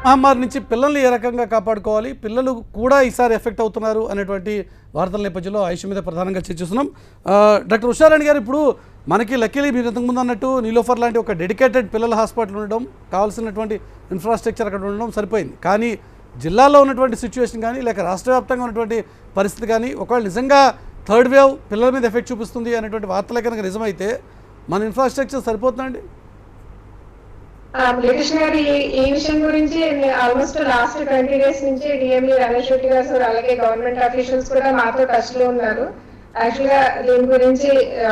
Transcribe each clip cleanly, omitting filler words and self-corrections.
మహమ్మారి నుంచి పిల్లల్ని ఏ రకంగా కాపాడుకోవాలి, పిల్లలు కూడా ఈసారి ఎఫెక్ట్ అవుతున్నారు అనేటువంటి వార్తల నేపథ్యంలో ఆ ఇష్యూ మీద ప్రధానంగా చర్చిస్తున్నాం. డాక్టర్ ఉషారాణి గారు, ఇప్పుడు మనకి లక్కీలీ మీరు ఇంతకుముందు అన్నట్టు నీలోఫర్ లాంటి ఒక డెడికేటెడ్ పిల్లల హాస్పిటల్ ఉండడం, కావాల్సినటువంటి ఇన్ఫ్రాస్ట్రక్చర్ అక్కడ ఉండడం సరిపోయింది. కానీ జిల్లాలో ఉన్నటువంటి సిచ్యువేషన్ కానీ లేక రాష్ట్ర వ్యాప్తంగా ఉన్నటువంటి పరిస్థితి కానీ, ఒకవేళ నిజంగా థర్డ్ వేవ్ పిల్లల మీద ఎఫెక్ట్ చూపిస్తుంది అనేటువంటి వార్తలే కనుక నిజమైతే మన ఇన్ఫ్రాస్ట్రక్చర్ సరిపోతుందండి? బ్రిటిష్ గారు ఈ విషయం గురించి ఆల్మోస్ట్ లాస్ట్ 20 days నుంచి డిఎంఈ రమేష్ రెడ్డి గారు సార్ అలాగే గవర్నమెంట్ అఫీషియల్స్ కూడా మాతో టచ్ లో ఉన్నారు. యాక్చువల్ గా దీని గురించి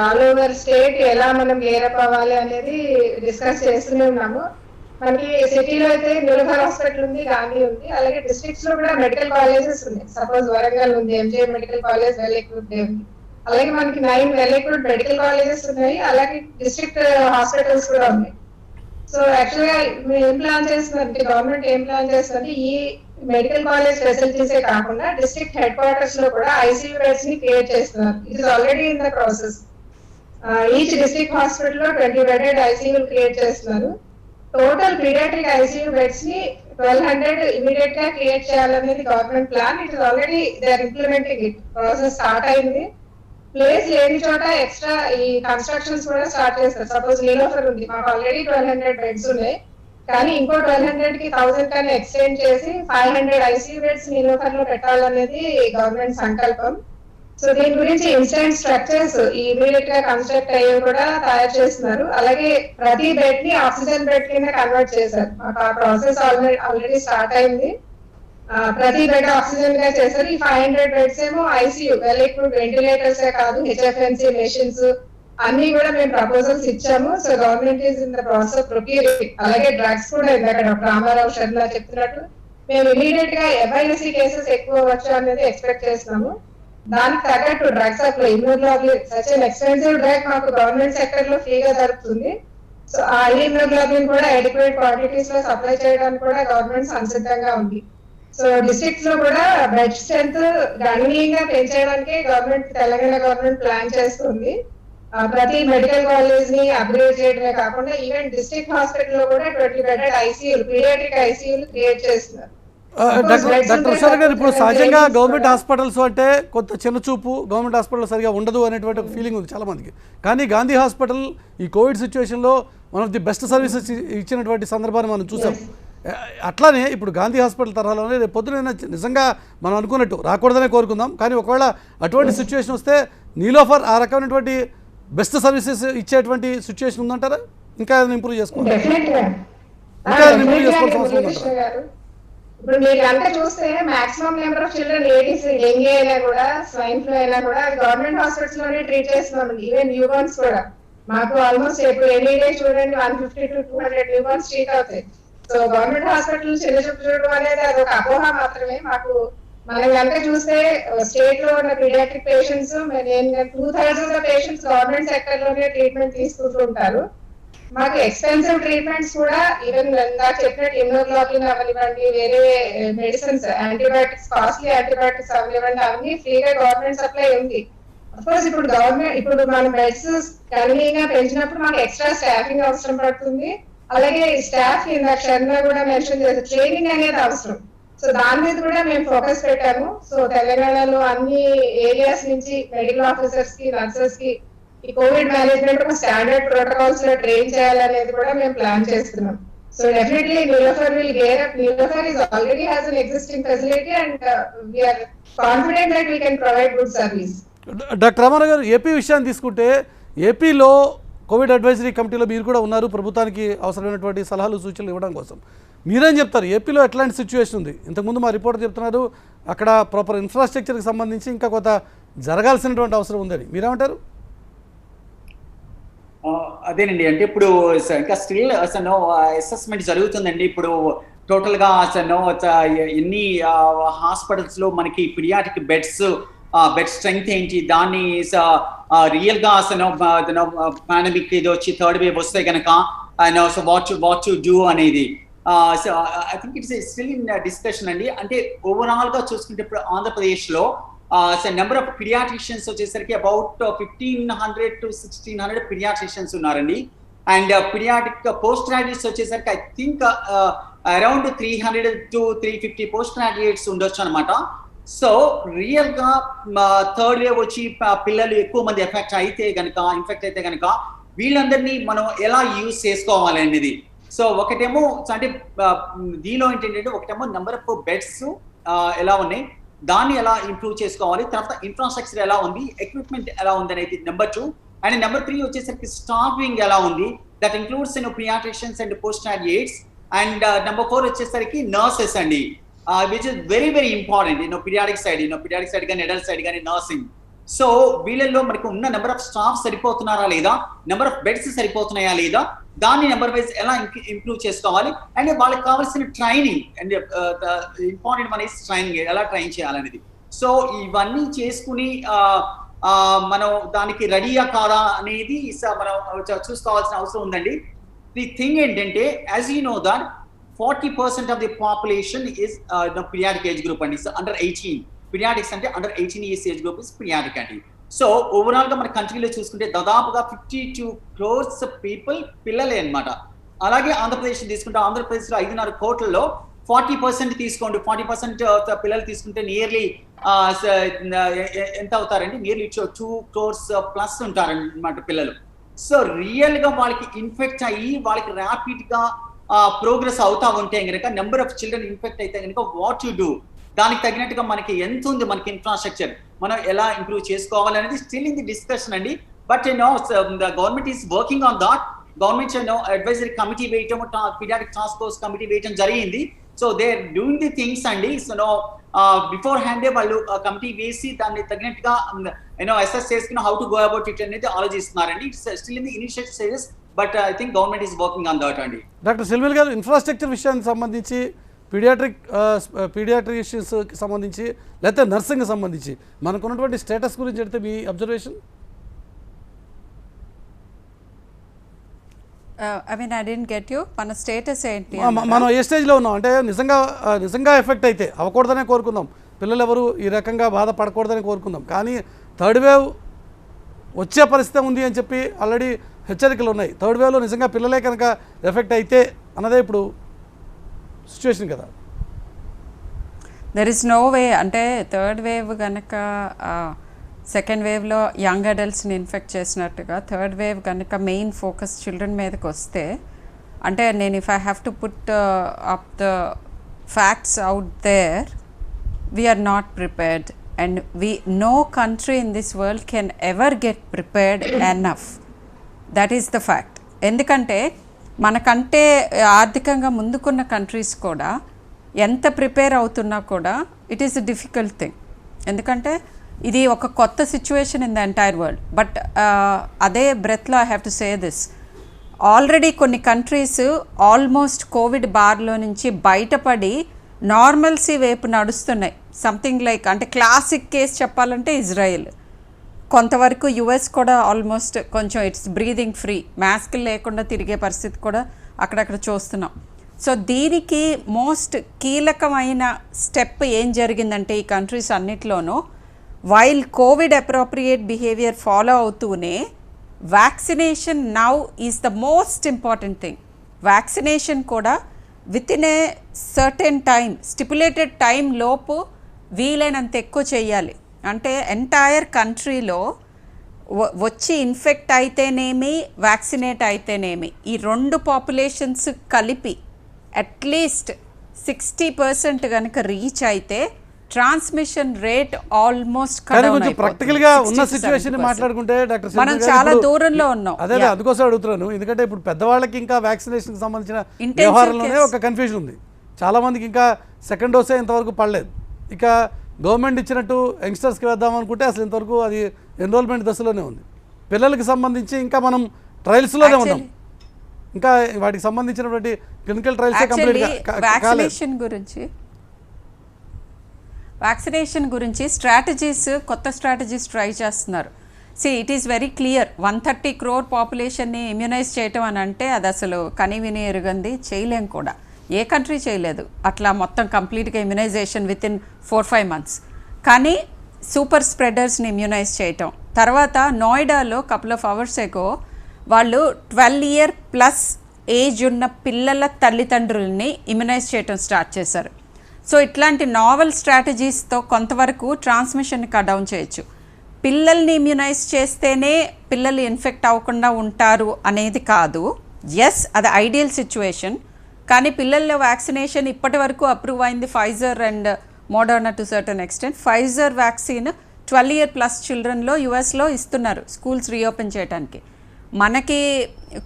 ఆల్ ఓవర్ స్టేట్ ఎలా మనం గేరప్ అవ్వాలి అనేది డిస్కస్ చేస్తూనే ఉన్నాము. మనకి సిటీలో అయితే నీలోఫర్ హాస్పిటల్ ఉంది, గాంధీ ఉంది, అలాగే డిస్ట్రిక్ట్స్ లో కూడా మెడికల్ కాలేజెస్ ఉన్నాయి. సపోజ్ వరంగల్ ఉంది, MJ medical college well equipped ఉంది. అలాగే మనకి 9 వెల్ ఎక్విప్డ్ మెడికల్ కాలేజెస్ ఉన్నాయి, అలాగే డిస్ట్రిక్ట్ హాస్పిటల్స్ కూడా ఉన్నాయి. సో యాక్చువల్ గా ఏం ప్లాన్ చేస్తుందంటే గవర్నమెంట్ ఏం ప్లాన్ చేస్తుంది, ఈ మెడికల్ కాలేజ్ ఫెసిలిటీసే కాకుండా డిస్ట్రిక్ట్ హెడ్ క్వార్టర్స్ లో కూడా ఐసీయూ బెడ్స్ ని క్రియేట్ చేస్తున్నారు. It is already in the process. Each district hospital లో 20 bedded ఐసీయూ క్రియేట్ చేస్తున్నారు. టోటల్ పీడియాట్రిక్ ఐసీయూ బెడ్స్ ని 1200 ఇమీడియట్ గా క్రియేట్ చేయాలనేది government plan. It is already they are implementing it. Process start అయింది. Place లేని చోట extra ఈ constructions కూడా స్టార్ట్ చేస్తారు. సపోజ్ నీలోఫర్ ఉంది, మాకు ఆల్రెడీ 1200 బెడ్స్ ఉన్నాయి, కానీ ఇంకో 1200 కి 1000 కన్నా ఎక్స్టెండ్ చేసి 500 ఐసీయూ బెడ్స్ నీలోఫర్ లో పెట్టాలనేది గవర్నమెంట్ సంకల్పం. సో దీని గురించి ఇన్స్టెంట్ స్ట్రక్చర్స్ ఇమీడియట్ గా కన్స్ట్రక్ట్ అయ్యి కూడా తయారు చేస్తున్నారు. అలాగే ప్రతి బెడ్ ని ఆక్సిజన్ బెడ్ కింద కన్వర్ట్ చేశారు. మాకు ఆ ప్రాసెస్ ఆల్రెడీ స్టార్ట్ అయింది. ప్రతి బెడ్ ఆక్సిజన్ గా చేశారు. ఈ 500 బెడ్స్ ఏమో ఐసీయూ వెల్ ఎక్విప్డ్ వెంటిలేటర్స్ కాదు, హెచ్ఎఫ్ఎన్సీ మెషిన్స్ అన్ని కూడా మేము ప్రపోజల్స్ ఇచ్చాము. So government is in the process of procuring. అలాగే డ్రగ్స్ కూడా ఇందాక డాక్టర్ రామారావు శర్మ చెప్తున్నట్టు మేము ఇమీడియట్ గా ఎఫ్ఐఎస్సీ కేసెస్ ఎక్కువ వచ్చు అనేది ఎక్స్పెక్ట్ చేస్తున్నాము. దానికి తగ్గట్టు డ్రగ్స్ సప్లై, ఇమ్యూనోగ్లోబులిన్ సచ్ ఎన్ ఎక్స్పెన్సివ్ డ్రగ్ మాకు గవర్నమెంట్ సెక్టర్ లో ఫ్రీగా దొరుకుతుంది. సో ఆ ఇమ్యూనోగ్లోబులిన్ కూడా అడిక్వేట్ క్వాంటిటీస్ లో సప్లై చేయడానికి కూడా గవర్నమెంట్ సంసిద్ధంగా ఉంది. సో డిస్ట్రిక్ట్స్ లో కూడా బెడ్ స్ట్రెంత్ గణనీయంగా పెంచడానికి తెలంగాణ గవర్నమెంట్ ప్లాన్ చేస్తుంది. ప్రతి మెడికల్ కాలేజ్ ని అప్గ్రేడ్ చేయడమే కాకుండా ఈవెన్ డిస్ట్రిక్ట్ హాస్పిటల్ లో కూడా 20 bedded ఐసీయూలు, పీడియాట్రిక్ ఐసీయూలు క్రియేట్ చేస్తున్నారు. డాక్టర్ ఉషార్ గారు, ఇప్పుడు సహజంగా గవర్నమెంట్ హాస్పిటల్స్ అంటే కొంత చిన్న చూపు, గవర్నమెంట్ హాస్పిటల్ సరిగా ఉండదు అనేటువంటి ఒక ఫీలింగ్ ఉంది చాలా మందికి. కానీ గాంధీ హాస్పిటల్ ఈ కోవిడ్ సిచ్యువేషన్లో one of the best services ఇచ్చినటువంటి సందర్భాన్ని మనం చూసాం. అట్లానే ఇప్పుడు గాంధీ హాస్పిటల్ తరహాలోనే రేపు పొద్దున నిజంగా మనం అనుకున్నట్టు రాకూడదనే కోరుకుందాం. కానీ ఒకవేళ అటువంటి సిచ్యువేషన్ వస్తే నీలోఫర్ ఆ రకమైనటువంటి బెస్ట్ సర్వీసెస్ ఇచ్చేటువంటి సిచ్యువేషన్ ఉందంటారా? ఇంకా ఇంప్రూవ్ చేసుకోవాలి, ఇంకా ఇంప్రూవ్ చేసుకోవాల్సిన అవసరం ఉందంటారా? ఇప్పుడు మీరు కనుక చూస్తే maximum number of children ladies dengue అయినా కూడా, స్వైన్ ఫ్లూ అయినా కూడా గవర్నమెంట్ హాస్పిటల్స్ లోనే ట్రీట్ చేస్తున్నాం. ఈవెన్ న్యూ బోర్న్స్ కూడా మాకు ఆల్మోస్ట్ ఇప్పుడు ఎనీ డే చూడండి 150 to 200 న్యూ బోర్న్స్ ట్రీట్ అవుతాయి. సో గవర్నమెంట్ హాస్పిటల్ చిన్న చూపు చూడడం అనేది అది ఒక అపోహ మాత్రమే. మనం కనుక చూస్తే స్టేట్ లో ఉన్న paediatric patients 2/3 of the patients government sector లోనే ట్రీట్మెంట్ తీసుకుంటూ ఉంటారు. మాకు ఎక్స్పెన్సివ్ ట్రీట్మెంట్స్ కూడా ఈవెన్ నాకు చెప్పినట్టు ఇమ్యూనోగ్లోబులిన్ అవనివ్వండి, వేరే మెడిసిన్స్, యాంటీబయాటిక్స్, కాస్ట్లీ యాంటీబయాటిక్స్ అవనివ్వండి, అవన్నీ ఫ్రీగా గవర్నమెంట్ సప్లై ఉంది. అఫ్కోర్స్ ఇప్పుడు మనం బెడ్స్ గణనీయంగా పెంచినప్పుడు మనకు ఎక్స్ట్రా స్టాఫింగ్ అవసరం పడుతుంది. అలాగే స్టాఫ్ ఇందాక శర్మ కూడా మెన్షన్ చేశారు, ట్రైనింగ్ అనేది అవసరం. సో దాని మీద కూడా మేము ఫోకస్ పెట్టాము. సో తెలంగాణలో అన్ని ఏరియాస్ నుంచి మెడికల్ ఆఫీసర్స్ కి, నర్సెస్ కి ఈ కోవిడ్ మేనేజ్మెంట్ ఒక స్టాండర్డ్ ప్రోటోకాల్స్ లో ట్రైన్ చేయాలనేది కూడా మేము ప్లాన్ చేస్తున్నాం. So definitely Niloufer will gear up. Niloufer is already has an existing facility and we are confident that we can provide good service. Doctor Ramarao గారు, ఏపీ విషయాన్ని తీసుకుంటే ఏపీలో కోవిడ్ అడ్వైజరీ కమిటీలో మీరు కూడా ఉన్నారు, ప్రభుత్వానికి అవసరమైనటువంటి సలహాలు సూచనలు ఇవ్వడం కోసం. మీరేం చెప్తారు? ఏపీలో ఎట్లాంటి సిచ్యువేషన్ ఉంది? ఇంతకుముందు మా రిపోర్టర్ చెప్తున్నారు అక్కడ ప్రాపర్ ఇన్ఫ్రాస్ట్రక్చర్కి సంబంధించి ఇంకా కొంత జరగాల్సినటువంటి అవసరం ఉందని. మీరేమంటారు? అదేనండి, అంటే ఇప్పుడు ఇంకా స్టిల్ అసలు అసెస్మెంట్ జరుగుతుందండి. ఇప్పుడు టోటల్గా అసలు ఎన్ని హాస్పిటల్స్ లో మనకి పిడియాట్రిక్ బెడ్ స్ట్రెంగ్త్ ఏంటి, దాన్ని రియల్గా అసలు పాండమిక్ ఇది వచ్చి థర్డ్ వేవ్ వస్తే కనుక సో వాట్ టు డూ అనేది so I think it's still in discussion అండి. అంటే ఓవరాల్ గా చూసుకుంటే ఇప్పుడు ఆంధ్రప్రదేశ్లో నెంబర్ ఆఫ్ పిడియాట్రిషియన్స్ వచ్చేసరికి అబౌట్ 1500 to 1600 పిడియాట్రిషియన్స్ ఉన్నారండి. అండ్ పిడియాట్రిక్ పోస్ట్ గ్రాడ్యుయేట్స్ వచ్చేసరికి I think around 300 to 350 post graduates ఉండొచ్చు అనమాట. సో రియల్ గా థర్డ్ వేవ్ వచ్చి పిల్లలు ఎక్కువ మంది ఇన్ఫెక్ట్ అయితే గనక వీళ్ళందరినీ మనం ఎలా యూజ్ చేసుకోవాలి అనేది. సో ఒకటేమో అంటే దీనిలో ఏంటంటే ఒకటేమో నెంబర్ ఆఫ్ బెడ్స్ ఎలా ఉన్నాయి, దాన్ని ఎలా ఇంప్రూవ్ చేసుకోవాలి, తర్వాత ఇన్ఫ్రాస్ట్రక్చర్ ఎలా ఉంది, ఎక్విప్మెంట్ ఎలా ఉంది అనేది నెంబర్ 2. అండ్ నెంబర్ 3 వచ్చేసరికి స్టాఫింగ్ ఎలా ఉంది, that includes paediatricians and post graduates. And number 4 వచ్చేసరికి నర్సెస్ అండి, which is very very important paediatric side కానీ అడల్ట్ సైడ్ కానీ నర్సింగ్. సో వీళ్ళల్లో మనకు ఉన్న నెంబర్ ఆఫ్ స్టాఫ్ సరిపోతున్నారా లేదా, నెంబర్ ఆఫ్ బెడ్స్ సరిపోతున్నాయా లేదా, దాన్ని నెంబర్ వైజ్ ఎలా ఇంప్రూవ్ చేసుకోవాలి, అండ్ వాళ్ళకి కావాల్సిన training. And important one is training, ఎలా ట్రైన్ చేయాలనేది. సో ఇవన్నీ చేసుకుని మనం దానికి రెడీయా కాదా అనేది మనం చూసుకోవాల్సిన అవసరం ఉందండి. ది థింగ్ ఏంటంటే as you know that 40% of the population is paediatric age group అండి, అండర్ 18. పీడియాట్రిక్స్ అంటే under 18 years age group is paediatric అండి. సో ఓవరాల్ గా మన కంట్రీలో చూసుకుంటే దాదాపుగా 52 crores పీపుల్ పిల్లలే అనమాట. అలాగే ఆంధ్రప్రదేశ్ తీసుకుంటే ఆంధ్రప్రదేశ్ లో 5.5 కోట్లలో 40% తీసుకోండి, 40% పిల్లలు తీసుకుంటే నియర్లీ ఎంత అవుతారండి, నియర్లీ 2 crores ప్లస్ ఉంటారన్నమాట పిల్లలు. సో రియల్ గా వాళ్ళకి ఇన్ఫెక్ట్ అయ్యి వాళ్ళకి ర్యాపిడ్ గా ప్రోగ్రెస్ అవుతా ఉంటే కనుక, నెంబర్ ఆఫ్ చిల్డ్రన్ ఇన్ఫెక్ట్ అయితే కనుక వాట్ యు డూ, దానికి తగినట్టుగా మనకి ఎంత ఉంది, మనకి ఇన్ఫ్రాస్ట్రక్చర్ మనం ఎలా ఇంప్రూవ్ చేసుకోవాలనేది స్టిల్ ఇన్ ది డిస్కషన్ అండి. But the government is working on that. Government advisory committee వేయటం, పీడియాట్రిక్ టాస్క్ ఫోర్స్ కమిటీ వేయటం జరిగింది. So they are doing the things అండి. సో బిఫోర్ హ్యాండే వాళ్ళు కమిటీ వేసి దాన్ని తగినట్టుగా అసెస్ చేసుకుని how to go about it అనేది ఆలోచిస్తున్నారండి. Still in the initial stages, but I think government is working on that అండి. డాక్టర్ సెల్విల్ గారు, ఇన్ఫ్రాస్ట్రక్చర్ విషయానికి సంబంధించి పీడియాట్రిషియన్స్కి సంబంధించి లేకపోతే నర్సింగ్కి సంబంధించి మనకున్నటువంటి స్టేటస్ గురించి అయితే మీ observation? I mean I don't get you. మన స్టేటస్ ఏంటి, మనం ఏ స్టేజ్లో ఉన్నాం అంటే నిజంగా ఎఫెక్ట్ అయితే అవ్వకూడదనే కోరుకుందాం, పిల్లలు ఎవరు ఈ రకంగా బాధపడకూడదని కోరుకుందాం. కానీ థర్డ్ వేవ్ వచ్చే పరిస్థితి ఉంది అని చెప్పి ఆల్రెడీ హెచ్చరికలు ఉన్నాయి. థర్డ్ వేవ్లో నిజంగా పిల్లలే కనుక ఎఫెక్ట్ అయితే అన్నదే ఇప్పుడు సిచ్యువేషన్ కదా. దెర్ ఇస్ నో వే, అంటే థర్డ్ వేవ్ కనుక సెకండ్ వేవ్లో యంగ్ అడల్ట్స్ని ఇన్ఫెక్ట్ చేసినట్టుగా థర్డ్ వేవ్ కనుక మెయిన్ ఫోకస్ చిల్డ్రన్ మీదకి వస్తే, అంటే నేను if I have to put up the facts out there, we're not prepared and no country in this world can ever get prepared enough. That is the fact. ఎందుకంటే మనకంటే ఆర్థికంగా ముందుకున్న countries కూడా ఎంత prepare అవుతున్నా కూడా it is a difficult thing. ఎందుకంటే ఇది ఒక కొత్త situation in the entire world. But అదే బ్రెత్లో I have to say this, already కొన్ని కంట్రీస్ ఆల్మోస్ట్ కోవిడ్ బార్లో నుంచి బయటపడి నార్మల్సీ వైపు నడుస్తున్నాయి. సంథింగ్ లైక్, అంటే క్లాసిక్ కేస్ చెప్పాలంటే ఇజ్రాయెల్, కొంతవరకు యుఎస్ కూడా ఆల్మోస్ట్ కొంచెం ఇట్స్ బ్రీదింగ్ ఫ్రీ, మాస్క్ లేకుండా తిరిగే పరిస్థితి కూడా అక్కడక్కడ చూస్తున్నాం. సో దీనికి మోస్ట్ కీలకమైన స్టెప్ ఏం జరిగిందంటే ఈ కంట్రీస్ అన్నిట్లోనూ while covid appropriate behaviour follow అవుతూనే vaccination now is the most important thing. Vaccination కూడా within a certain time, stipulated time లోపు వీలైనంత ఎక్కువ చేయాలి. అంటే ఎంటైర్ కంట్రీలో వచ్చి ఇన్ఫెక్ట్ అయితేనేమి వ్యాక్సినేట్ అయితేనేమి ఈ రెండు పాపులేషన్స్ కలిపి అట్లీస్ట్ 60% కనుక రీచ్ అయితే ట్రాన్స్మిషన్ రేట్ ఆల్మోస్ట్ ప్రాక్టికల్గా ఉన్న సిచ్యువేషన్ మాట్లాడుకుంటే డాక్టర్ మనం చాలా దూరంలో ఉన్నాం. అదే అందుకోసం అడుగుతున్నాను, ఎందుకంటే ఇప్పుడు పెద్దవాళ్ళకి ఇంకా వ్యాక్సినేషన్కి సంబంధించిన వ్యవహారంలోనే ఒక కన్ఫ్యూజన్ ఉంది. చాలామందికి ఇంకా సెకండ్ డోసే ఇంతవరకు పడలేదు. ఇక గవర్నమెంట్ ఇచ్చినట్టు యంగ్స్టర్స్కి వేద్దాం అనుకుంటే అసలు ఇంతవరకు అది ఎన్రోల్మెంట్ దశలోనే ఉంది. పిల్లలకి సంబంధించి ఇంకా మనం ట్రయల్స్లోనే ఉన్నాం. ఇంకా వాటికి సంబంధించినటువంటి క్లినికల్ ట్రయల్స్ వ్యాక్సినేషన్ గురించి స్ట్రాటజీస్, కొత్త స్ట్రాటజీస్ ట్రై చేస్తున్నారు. It is very clear, 130 crore పాపులేషన్ని immunise చేయటం అని అంటే అది అసలు కనివిని ఎరుగంది, చేయలేం కూడా. ఏ కంట్రీ చేయలేదు అట్లా మొత్తం కంప్లీట్గా ఇమ్యునైజేషన్ విత్ ఇన్ 4-5 months. కానీ సూపర్ స్ప్రెడర్స్ని ఇమ్యునైజ్ చేయటం, తర్వాత నోయిడాలో కపుల్ ఆఫ్ అవర్స్ ఎగో వాళ్ళు 12 year+ ఏజ్ ఉన్న పిల్లల తల్లిదండ్రుల్ని ఇమ్యునైజ్ చేయటం స్టార్ట్ చేశారు. సో ఇట్లాంటి నావెల్ స్ట్రాటజీస్తో కొంతవరకు ట్రాన్స్మిషన్ని కట్ డౌన్ చేయొచ్చు. పిల్లల్ని ఇమ్యునైజ్ చేస్తేనే పిల్లలు ఇన్ఫెక్ట్ అవ్వకుండా ఉంటారు అనేది కాదు. ఎస్, అది ఐడియల్ సిచ్యువేషన్. కానీ పిల్లల్లో వ్యాక్సినేషన్ ఇప్పటి వరకు అప్రూవ్ అయింది Pfizer and Moderna to certain extent. Pfizer vaccine 12 year plus చిల్డ్రన్లో యుఎస్లో ఇస్తున్నారు స్కూల్స్ రీఓపెన్ చేయడానికి. మనకి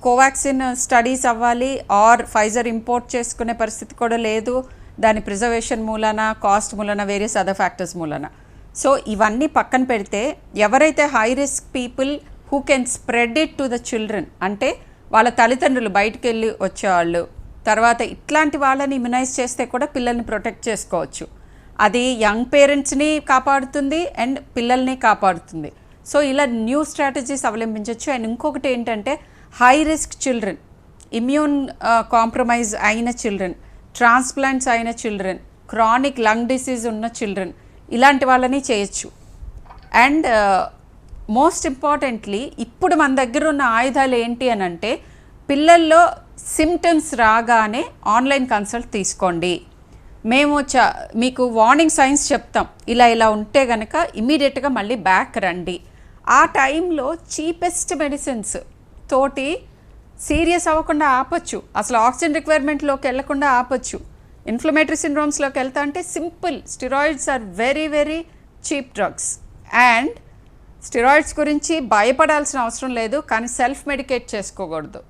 కోవాక్సిన్ స్టడీస్ అవ్వాలి ఆర్ ఫైజర్ ఇంపోర్ట్ చేసుకునే పరిస్థితి కూడా లేదు, దాని ప్రిజర్వేషన్ మూలన, కాస్ట్ మూలన, వేరియస్ అదర్ ఫ్యాక్టర్స్ మూలన. సో ఇవన్నీ పక్కన పెడితే ఎవరైతే high risk people who can spread it to the children, అంటే వాళ్ళ తల్లిదండ్రులు బయటకు వెళ్ళి వచ్చేవాళ్ళు, తర్వాత ఇట్లాంటి వాళ్ళని ఇమ్యునైజ్ చేస్తే కూడా పిల్లల్ని ప్రొటెక్ట్ చేసుకోవచ్చు. అది యంగ్ పేరెంట్స్ని కాపాడుతుంది అండ్ పిల్లల్ని కాపాడుతుంది. సో ఇలా న్యూ స్ట్రాటజీస్ అవలంబించవచ్చు. అండ్ ఇంకొకటి ఏంటంటే high risk children, immune compromise అయిన చిల్డ్రన్, ట్రాన్స్ప్లాంట్స్ అయిన చిల్డ్రన్, క్రానిక్ లంగ్ డిసీజ్ ఉన్న చిల్డ్రన్, ఇలాంటి వాళ్ళని చేయొచ్చు. అండ్ మోస్ట్ ఇంపార్టెంట్లీ ఇప్పుడు మన దగ్గర ఉన్న ఆయుధాలు ఏంటి అని అంటే, పిల్లల్లో సిమ్టమ్స్ రాగానే ఆన్లైన్ కన్సల్ట్ తీసుకోండి. మేము మీకు వార్నింగ్ సైన్స్ చెప్తాం, ఇలా ఇలా ఉంటే కనుక ఇమీడియట్గా మళ్ళీ బ్యాక్ రండి. ఆ టైంలో చీపెస్ట్ మెడిసిన్స్ తోటి సీరియస్ అవ్వకుండా ఆపచ్చు, అసలు ఆక్సిజన్ రిక్వైర్మెంట్లోకి వెళ్లకుండా ఆపచ్చు. ఇన్ఫ్లమేటరీ సిండ్రోమ్స్లోకి వెళ్తా అంటే simple, steroids are very very cheap drugs. And steroids గురించి భయపడాల్సిన అవసరం లేదు, కానీ సెల్ఫ్ మెడికేట్ చేసుకోకూడదు.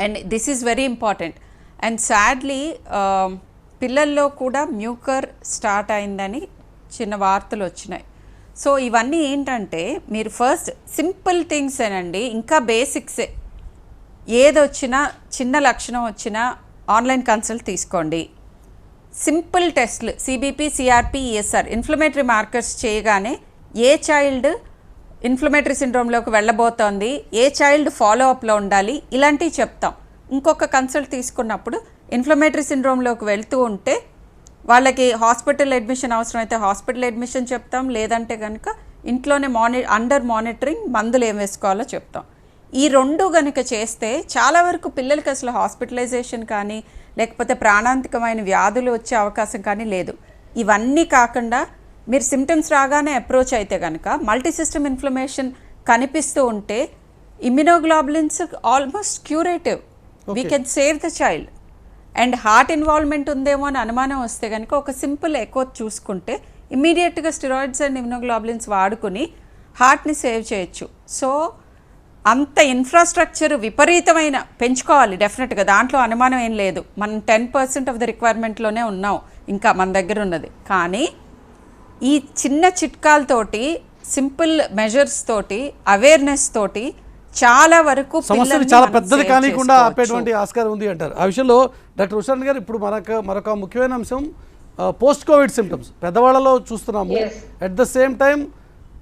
And this is very important. And sadly పిల్లల్లో కూడా మ్యూకర్ స్టార్ట్ అయిందని చిన్న వార్తలు వచ్చినాయి. సో ఇవన్నీ ఏంటంటే మీరు ఫస్ట్ సింపుల్ థింగ్స్ ఏనండి, ఇంకా బేసిక్సే. ఏదొచ్చినా, చిన్న లక్షణం వచ్చినా ఆన్లైన్ కన్సల్ట్ తీసుకోండి. సింపుల్ టెస్ట్లు CBP, CRP, ESR inflammatory markers చేయగానే ఏ చైల్డ్ ఇన్ఫ్లమేటరీ సిండ్రోమ్లోకి వెళ్ళబోతోంది, ఏ చైల్డ్ ఫాలోఅప్లో ఉండాలి, ఇలాంటివి చెప్తాం. ఇంకొక కన్సల్ట్ తీసుకున్నప్పుడు ఇన్ఫ్లమేటరీ సిండ్రోమ్లోకి వెళ్తూ ఉంటే వాళ్ళకి హాస్పిటల్ అడ్మిషన్ అవసరమైతే హాస్పిటల్ అడ్మిషన్ చెప్తాం, లేదంటే కనుక ఇంట్లోనే అండర్ మానిటరింగ్ మందులు ఏం వేసుకోవాలో చెప్తాం. ఈ రెండు కనుక చేస్తే చాలా వరకు పిల్లలకి అసలు హాస్పిటలైజేషన్ కానీ లేకపోతే ప్రాణాంతకమైన వ్యాధులు వచ్చే అవకాశం కానీ లేదు. ఇవన్నీ కాకుండా మీరు సిమ్టమ్స్ రాగానే అప్రోచ్ అయితే కనుక మల్టీ సిస్టమ్ ఇన్ఫ్లమేషన్ కనిపిస్తూ ఉంటే immunoglobulins almost curative, we can save the child. And heart involvement ఉందేమో అని అనుమానం వస్తే కనుక ఒక సింపుల్ ఎకో చూసుకుంటే ఇమ్మీడియట్గా స్టిరాయిడ్స్ అండ్ ఇమ్యునోగ్లోబులిన్స్ వాడుకుని హార్ట్ని సేవ్ చేయొచ్చు. సో అంత ఇన్ఫ్రాస్ట్రక్చర్ విపరీతమైన పెంచుకోవాలి డెఫినెట్గా, దాంట్లో అనుమానం ఏం లేదు. మనం 10% ఆఫ్ ద రిక్వైర్మెంట్లోనే ఉన్నాం ఇంకా మన దగ్గర ఉన్నది. కానీ ఈ చిన్న చిట్కాలతోటి, సింపుల్ మెజర్స్ తోటి, అవేర్నెస్ తోటి చాలా వరకు సమస్యలు చాలా పెద్దది కానికుండా ఆపేటువంటి ఆస్కారం ఉంది అంటారు. ఆ విషయంలో డాక్టర్ ఉషారణ గారు ఇప్పుడు మరొక ముఖ్యమైన అంశం పోస్ట్ కోవిడ్ సిమ్టమ్స్ పెద్దవాళ్ళలో చూస్తున్నాము. అట్ ద సేమ్ టైం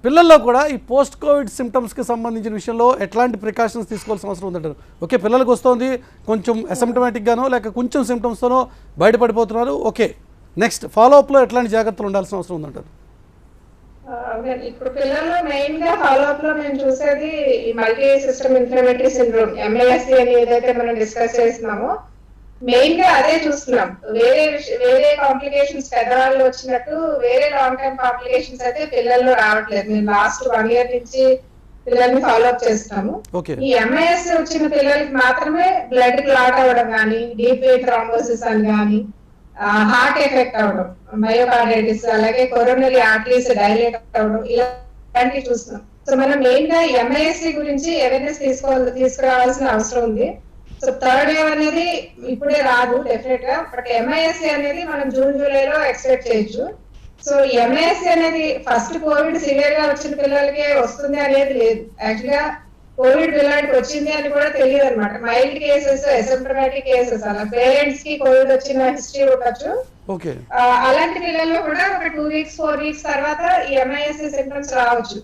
పిల్లల్లో కూడా ఈ పోస్ట్ కోవిడ్ సిమ్టమ్స్కి సంబంధించిన విషయంలో ఎట్లాంటి ప్రికాషన్స్ తీసుకోవాల్సిన అవసరం ఉందంటారు? ఓకే, పిల్లలకు వస్తుంది కొంచెం అసిమ్టమాటిక్గానో లేక కొంచెం సిమ్టమ్స్తోనో బయటపడిపోతున్నారు, ఓకే, నెక్స్ట్ ఫాలోఅప్లో ఎట్లాంటి జాగ్రత్తలు ఉండాల్సిన అవసరం ఉందంటారు? ఇప్పుడు పిల్లల్లో మెయిన్ గా ఫాలోఅప్ లో మేము చూసేది ఈ మల్టీ సిస్టమ్ ఇన్ఫ్లమేటరీ సిండ్రోమ్, ఎంఏఎస్సి అని ఏదైతే మనం డిస్కస్ చేస్తున్నామో మెయిన్ గా అదే చూస్తున్నాం. వేరే కాంప్లికేషన్స్ పెద్దవాళ్ళు వచ్చినట్టు వేరే లాంగ్ టర్మ్ కాంప్లికేషన్స్ అయితే పిల్లల్లో రావట్లేదు. మేము లాస్ట్ 1 year నుంచి పిల్లల్ని ఫాలోఅప్ చేస్తున్నాము. ఈ ఎంఐఎస్ వచ్చిన పిల్లలకి మాత్రమే బ్లడ్ క్లాట్ అవ్వడం కానీ, డీప్ వెయిన్ థ్రాంబోసిస్ అని కానీ, హార్ట్ ఎఫెక్ట్ అవ్వడం, మయోకార్డైటిస్, అలాగే కొరోనరీ ఆర్టరీస్ డైలేట్ అవ్వడం, ఇలాంటివి చూస్తున్నాం. సో మనం మెయిన్ గా ఎంఐఎస్సి గురించి అవేర్నెస్ తీసుకురావాల్సిన అవసరం ఉంది. సో థర్డ్ వేవ్ అనేది ఇప్పుడే రాదు డెఫినెట్ గా, బట్ ఎంఐఎస్సి అనేది మనం జూన్ జూలైలో ఎక్స్పెక్ట్ చేయొచ్చు. సో ఎంఐఎస్సి అనేది ఫస్ట్ కోవిడ్ సివియర్ గా వచ్చిన పిల్లలకే వస్తుంది అనేది లేదు. యాక్చువల్ గా కోవిడ్ పిల్లలకి వచ్చింది అని కూడా తెలియదు అనమాట. మైల్డ్ కేసెస్, అసిమ్టమాటిక్ కేసెస్, అలా పేరెంట్స్ కి కోవిడ్ వచ్చిన హిస్టరీ ఉండొచ్చు. అలాంటి పిల్లల్లో కూడా ఒక 2 weeks 4 weeks తర్వాత ఈ ఎంఐఎస్సి సింప్టమ్స్ రావచ్చు.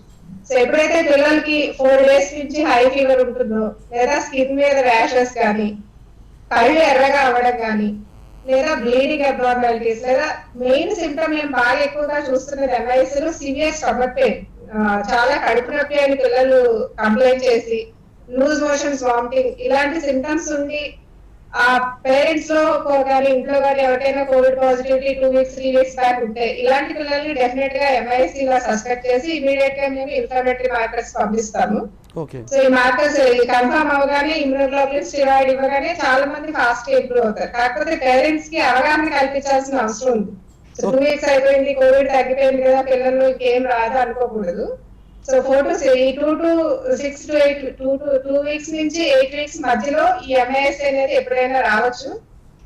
సో ఎప్పుడైతే పిల్లలకి 4 days నుంచి హై ఫీవర్ ఉంటుందో, లేదా స్కిన్ మీద ర్యాషెస్ కానీ, కళ్ళు ఎర్రగా అవ్వడం కానీ, లేదా బ్లీడింగ్ అబ్నార్మాలిటీస్, లేదా మెయిన్ సింప్టమ్ మేము బాగా ఎక్కువగా చూస్తున్నది ఎంఐఎస్సిలో సివియర్ స్టమక్ పెయిన్, చాలా కడుపు నొప్పి అని పిల్లలు కంప్లైంట్ చేసి లూజ్ మోషన్స్, వామిటింగ్ ఇలాంటి సింటమ్స్ ఉండి ఆ పేరెంట్స్ లో కానీ ఇంట్లో కానీ ఎవరికైనా Covid positivity 2 weeks 3 weeks back ఉంటే ఇలాంటి పిల్లల్ని డెఫినెట్ గా ఎంఐసి లా సస్పెక్ట్ చేసి ఇమీడియట్ గా మేము ఇన్ఫ్లమేటరీ మార్కర్స్ పంపిస్తాము. ఓకే. సో ఈ మార్కర్స్ కన్ఫర్మ్ అవగానే ఇమ్యూనోగ్లోబులిన్ స్టెరాయిడ్ ఇవ్వగానే చాలా మంది ఫాస్ట్ ఇంప్రూవ్ అవుతారు. కాకపోతే పేరెంట్స్ కి అవగాహన కల్పించాల్సిన అవసరం ఉంది. సో 2 వీక్స్ అయిపోయింది, కోవిడ్ తగ్గిపోయింది కదా, పిల్లలు ఇంకేం రాదు అనుకోకూడదు. So 4 to 2 to 6 to 8 2 weeks నుంచి 8 వీక్స్ మధ్యలో ఈ ఎంఐఎస్ అనేది ఎప్పుడైనా రావచ్చు.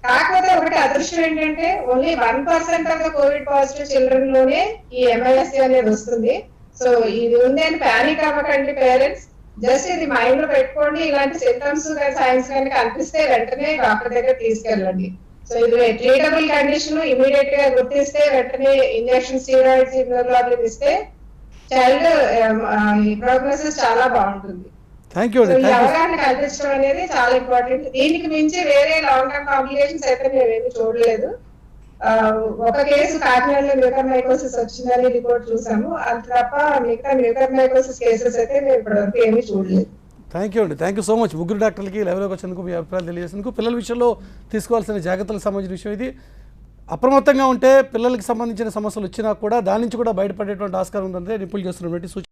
కాకపోతే ఒకటి అదృష్టం ఏంటంటే only 1% of the Covid positive children లోనే ఈ ఎంఐఎస్ అనేది వస్తుంది. సో ఇది ఉంది అని పానిక్ అవ్వకండి పేరెంట్స్. జస్ట్ ఇది మైండ్ లో పెట్టుకోండి. ఇలాంటి సింటమ్స్ సైన్స్ కానీ కనిపిస్తే వెంటనే డాక్టర్ దగ్గర తీసుకెళ్ళండి. సో ఇది ట్రీటబుల్ కండిషన్, ఇమీడియట్ గా గుర్తిస్తే వెంటనే ఇంజెక్షన్ స్టీరాయిడ్స్ ఇమ్యూనోగ్లోబులిన్ ఇస్తే చైల్డ్ ప్రోగ్నోసిస్ చాలా బాగుంటుంది. థ్యాంక్ యూ సో అండి. ఈ అవగాహన కల్పించడం అనేది చాలా ఇంపార్టెంట్. దీనికి మించి వేరే లాంగ్ టర్మ్ కాంప్లికేషన్స్ అయితే మేమేమి చూడలేదు. ఒక కేసు కాకినాడలో మ్యూకర్మైకోసిస్ వచ్చిందని రిపోర్ట్ చూసాము. అంత తప్ప మిగతా మ్యూకర్మైకోసిస్ కేసెస్ అయితే మేము ఇప్పటివరకు ఏమీ చూడలేదు. థ్యాంక్ యూ అండి. Thank you so much. ముగ్గురు డాక్టర్లకి లైవ్లోకి వచ్చేందుకు, మీ అభిప్రాయాలు తెలియజేసేందుకు. పిల్లల విషయంలో తీసుకోవాల్సిన జాగ్రత్తలకు సంబంధించిన విషయం ఇది. అప్రమత్తంగా ఉంటే పిల్లలకి సంబంధించిన సమస్యలు వచ్చినా కూడా దాని నుంచి కూడా బయటపడేటువంటి ఆస్కారం ఉందంటే నిపుణులు చేస్తున్నటువంటి సూచన.